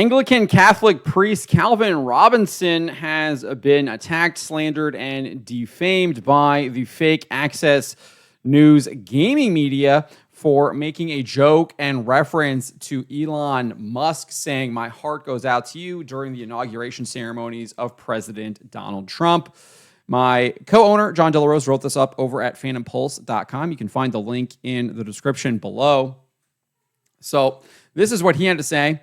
Anglican Catholic priest Calvin Robinson has been attacked, slandered, and defamed by the fake Access News gaming media for making a joke and reference to Elon Musk, saying, "My heart goes out to you," during the inauguration ceremonies of President Donald Trump. My co-owner, John Delarose, wrote this up over at phantompulse.com. You can find the link in the description below. So this is what he had to say.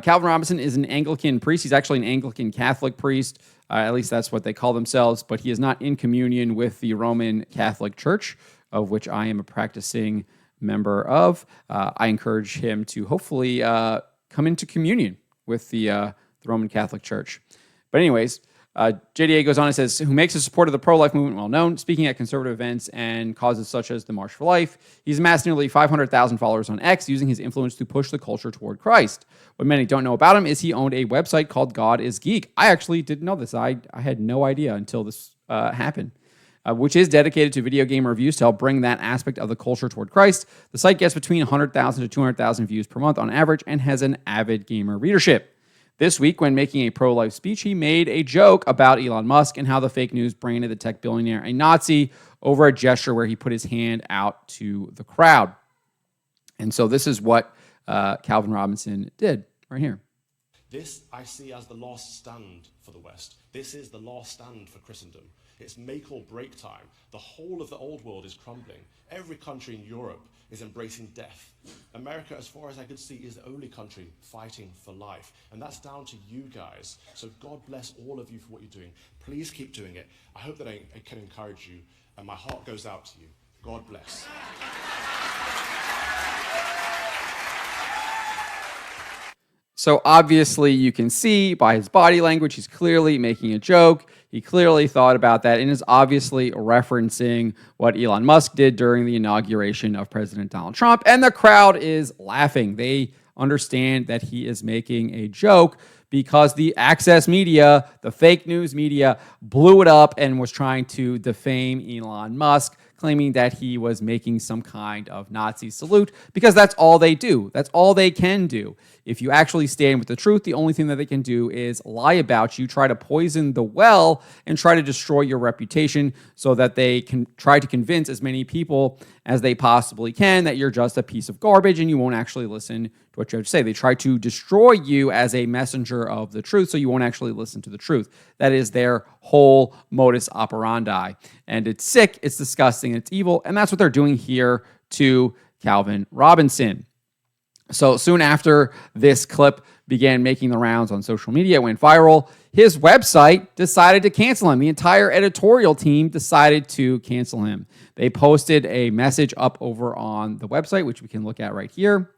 Calvin Robinson is an Anglican priest. He's actually an Anglican Catholic priest. At least that's what they call themselves. But he is not in communion with the Roman Catholic Church, of which I am a practicing member of. I encourage him to hopefully come into communion with the Roman Catholic Church. But anyways, JDA goes on and says, who makes his support of the pro-life movement well known, speaking at conservative events and causes such as the March for Life. He's amassed nearly 500,000 followers on X, using his influence to push the culture toward Christ. What many don't know about him is he owned a website called God is Geek. I actually didn't know this. I had no idea until this happened. Which is dedicated to video game reviews to help bring that aspect of the culture toward Christ. The site gets between 100,000 to 200,000 views per month on average and has an avid gamer readership. This week, when making a pro-life speech, he made a joke about Elon Musk and how the fake news branded the tech billionaire a Nazi over a gesture where he put his hand out to the crowd. And so this is what Calvin Robinson did right here. This I see as the last stand for the West. This is the last stand for Christendom. It's make or break time. The whole of the old world is crumbling. Every country in Europe is embracing death. America, as far as I could see, is the only country fighting for life. And that's down to you guys. So God bless all of you for what you're doing. Please keep doing it. I hope that I can encourage you. And my heart goes out to you. God bless. So obviously you can see by his body language, he's clearly making a joke. He clearly thought about that and is obviously referencing what Elon Musk did during the inauguration of President Donald Trump. And the crowd is laughing. They understand that he is making a joke because the Access media, the fake news media, blew it up and was trying to defame Elon Musk, claiming that he was making some kind of Nazi salute, because that's all they do. That's all they can do. If you actually stand with the truth, the only thing that they can do is lie about you, try to poison the well, and try to destroy your reputation so that they can try to convince as many people as they possibly can that you're just a piece of garbage and you won't actually listen to what you have to say. They try to destroy you as a messenger of the truth so you won't actually listen to the truth. That is their whole modus operandi. And it's sick, it's disgusting, it's evil, and that's what they're doing here to Calvin Robinson. So soon after this clip began making the rounds on social media, it went viral, his website decided to cancel him. The entire editorial team decided to cancel him. They posted a message up over on the website, which we can look at right here,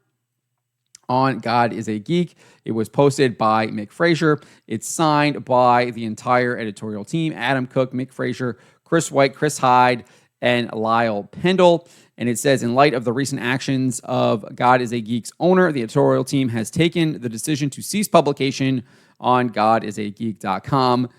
on God is a Geek. It was posted by Mick Frazier. It's signed by the entire editorial team: Adam Cook, Mick Frazier, Chris White, Chris Hyde, and Lyle Pendle. And it says, in light of the recent actions of God is a Geek's owner, the editorial team has taken the decision to cease publication on godisageek.com.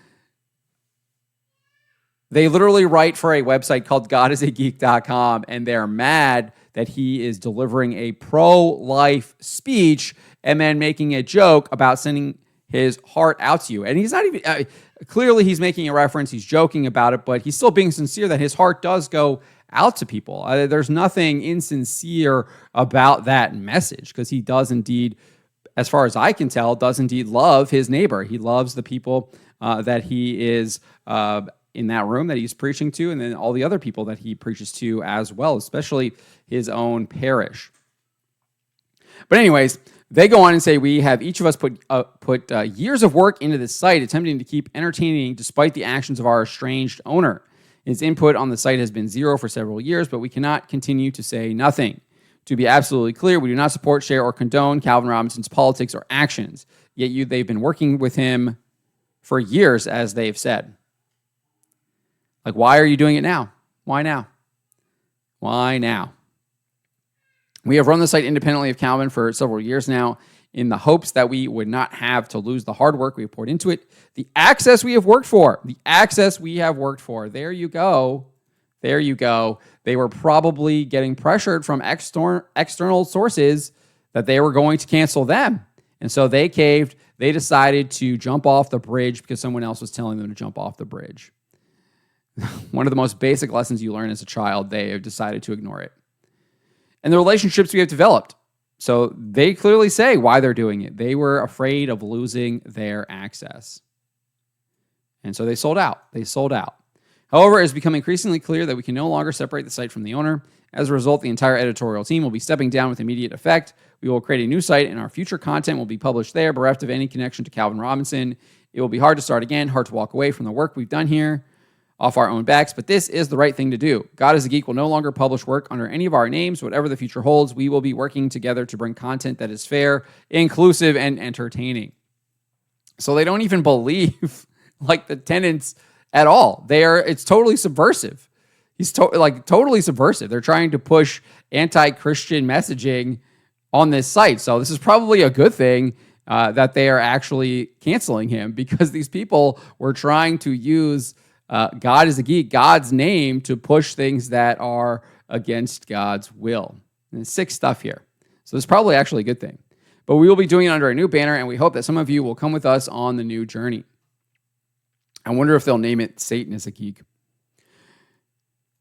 They literally write for a website called godisageek.com, and they're mad that he is delivering a pro-life speech and then making a joke about sending his heart out to you. And he's not even, clearly he's making a reference, he's joking about it, but he's still being sincere that his heart does go out to people. There's nothing insincere about that message, because he does indeed, as far as I can tell, does indeed love his neighbor. He loves the people that he is in that room that he's preaching to, and then all the other people that he preaches to as well, especially his own parish. But anyways, they go on and say, we have each of us put years of work into this site, attempting to keep entertaining despite the actions of our estranged owner. His input on the site has been zero for several years, but we cannot continue to say nothing. To be absolutely clear, we do not support, share, or condone Calvin Robinson's politics or actions. Yet they've been working with him for years, as they've said. Like, why are you doing it now? Why now? Why now? We have run the site independently of Calvin for several years now, in the hopes that we would not have to lose the hard work we have poured into it, the access we have worked for, There you go. There you go. They were probably getting pressured from external sources that they were going to cancel them. And so they caved. They decided to jump off the bridge because someone else was telling them to jump off the bridge. One of the most basic lessons you learn as a child, they have decided to ignore it. And the relationships we have developed. So they clearly say why they're doing it. They were afraid of losing their access. And so they sold out. However, it is becoming increasingly clear that we can no longer separate the site from the owner. As a result, the entire editorial team will be stepping down with immediate effect. We will create a new site, and our future content will be published there, bereft of any connection to Calvin Robinson. It will be hard to start again, hard to walk away from the work we've done here off our own backs, but this is the right thing to do. God is a Geek will no longer publish work under any of our names. Whatever the future holds, we will be working together to bring content that is fair, inclusive, and entertaining. So they don't even believe like the tenants at all. It's totally subversive. He's totally subversive. They're trying to push anti-Christian messaging on this site. So this is probably a good thing that they are actually canceling him, because these people were trying to use God is a Geek, God's name, to push things that are against God's will. And it's sick stuff here. So this is probably actually a good thing. But we will be doing it under a new banner, and we hope that some of you will come with us on the new journey. I wonder if they'll name it Satan is a Geek.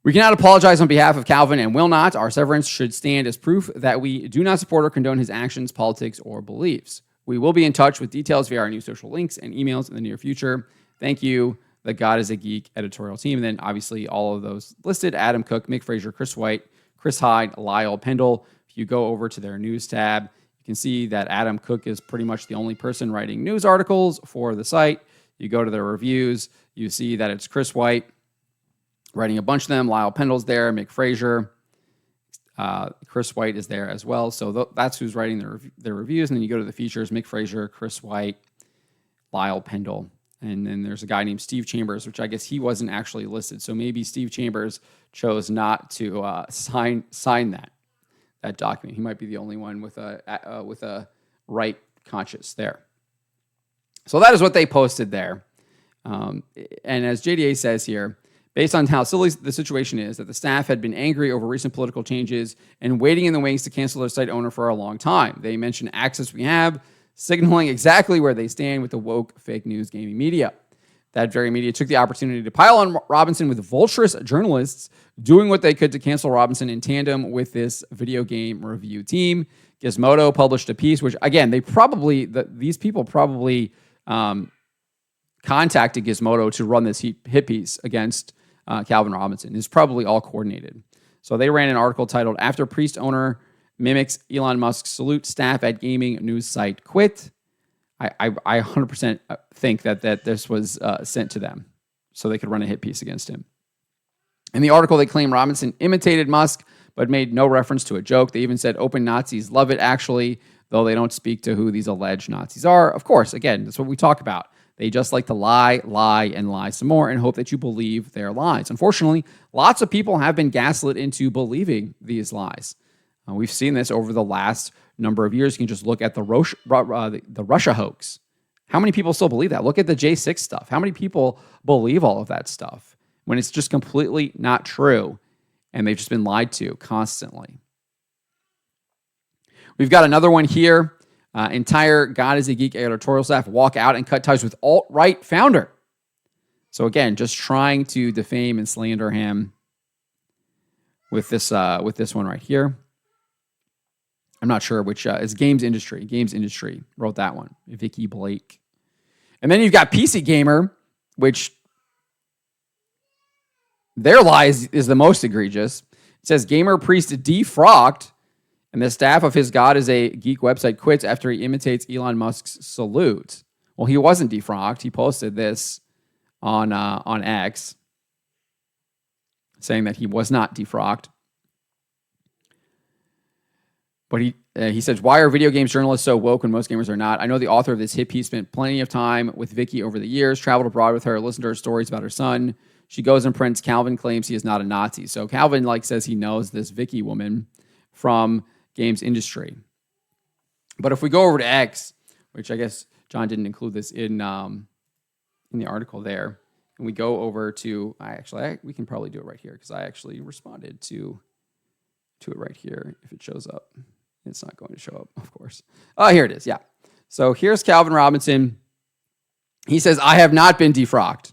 We cannot apologize on behalf of Calvin and will not. Our severance should stand as proof that we do not support or condone his actions, politics, or beliefs. We will be in touch with details via our new social links and emails in the near future. Thank you, the God is a Geek editorial team. And then obviously all of those listed: Adam Cook, Mick Fraser, Chris White, Chris Hyde, Lyle Pendle. If you go over to their news tab, you can see that Adam Cook is pretty much the only person writing news articles for the site. You go to their reviews, you see that it's Chris White writing a bunch of them. Lyle Pendle's there, Mick Fraser, Chris White is there as well. So that's who's writing their reviews. And then you go to the features: Mick Fraser, Chris White, Lyle Pendle. And then there's a guy named Steve Chambers, which I guess he wasn't actually listed. So maybe Steve Chambers chose not to sign that document. He might be the only one with a right conscience there. So that is what they posted there. And as JDA says here, based on how silly the situation is, that the staff had been angry over recent political changes and waiting in the wings to cancel their site owner for a long time. They mention access we have, signaling exactly where they stand with the woke fake news gaming media. That very media took the opportunity to pile on Robinson with vulturous journalists doing what they could to cancel Robinson in tandem with this video game review team. Gizmodo published a piece, which again, these people probably contacted Gizmodo to run this hit piece against Calvin Robinson. It's probably all coordinated. So they ran an article titled "After Priest Owner Mimics Elon Musk's Salute, Staff at Gaming News Site Quit." I 100% think that this was sent to them so they could run a hit piece against him. In the article, they claim Robinson imitated Musk, but made no reference to a joke. They even said open Nazis love it, actually, though they don't speak to who these alleged Nazis are. Of course, again, that's what we talk about. They just like to lie, and lie some more and hope that you believe their lies. Unfortunately, lots of people have been gaslit into believing these lies. We've seen this over the last number of years. You can just look at the Russia hoax. How many people still believe that? Look at the J6 stuff. How many people believe all of that stuff when it's just completely not true and they've just been lied to constantly? We've got another one here. Entire God is a Geek editorial staff walk out and cut ties with alt-right founder. So again, just trying to defame and slander him with this one right here. I'm not sure which is Games Industry. Games Industry wrote that one. Vicky Blake. And then you've got PC Gamer, which their lies is the most egregious. It says Gamer Priest defrocked, and the staff of his God is a Geek website quits after he imitates Elon Musk's salute. Well, he wasn't defrocked. He posted this on X, saying that he was not defrocked. But he says, why are video games journalists so woke when most gamers are not? I know the author of this hit piece spent plenty of time with Vicky over the years, traveled abroad with her, listened to her stories about her son. She goes and prints. Calvin claims he is not a Nazi. So Calvin says he knows this Vicky woman from Games Industry. But if we go over to X, which I guess John didn't include this in the article there, and we go over to, we can probably do it right here because I actually responded to it right here if it shows up. It's not going to show up, of course. Oh, here it is. Yeah. So here's Calvin Robinson. He says, I have not been defrocked.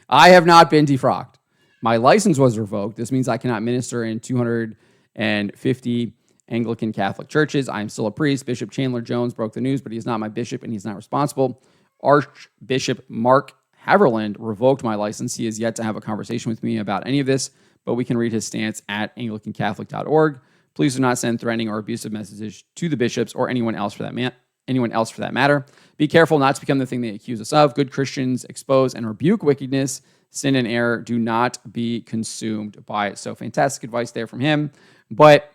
I have not been defrocked. My license was revoked. This means I cannot minister in 250 Anglican Catholic churches. I am still a priest. Bishop Chandler Jones broke the news, but he is not my bishop and he's not responsible. Archbishop Mark Haverland revoked my license. He has yet to have a conversation with me about any of this, but we can read his stance at AnglicanCatholic.org. Please do not send threatening or abusive messages to the bishops or anyone else for that matter. Be careful not to become the thing they accuse us of. Good Christians expose and rebuke wickedness, sin, and error. Do not be consumed by it. So fantastic advice there from him. But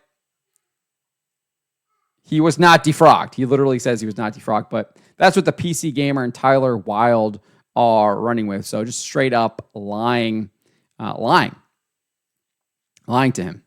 he was not defrocked. He literally says he was not defrocked. But that's what the PC Gamer and Tyler Wilde are running with. So just straight up lying to him,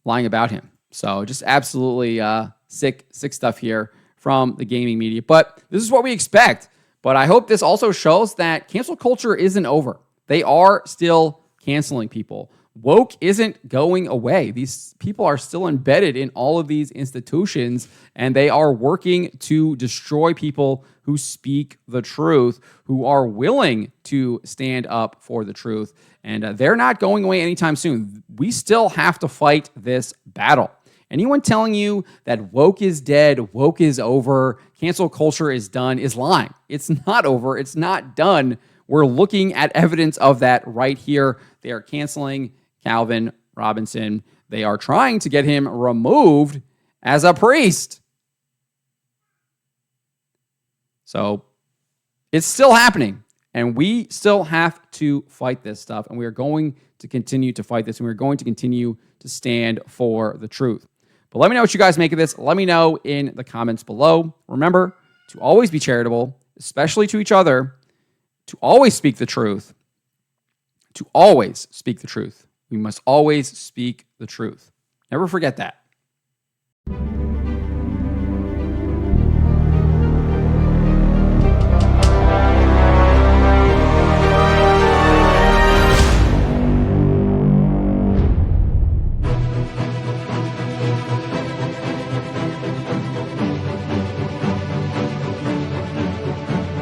lying about him. So just absolutely sick stuff here from the gaming media. But this is what we expect. But I hope this also shows that cancel culture isn't over. They are still canceling people. Woke isn't going away. These people are still embedded in all of these institutions, and they are working to destroy people who speak the truth, who are willing to stand up for the truth. And they're not going away anytime soon. We still have to fight this battle. Anyone telling you that woke is dead, woke is over, cancel culture is done is lying. It's not over. It's not done. We're looking at evidence of that right here. They are canceling Calvin Robinson. They are trying to get him removed as a priest. So it's still happening, and we still have to fight this stuff, and we are going to continue to fight this, and we're going to continue to stand for the truth. But let me know what you guys make of this. Let me know in the comments below. Remember to always be charitable, especially to each other, to always speak the truth, to always speak the truth. We must always speak the truth. Never forget that.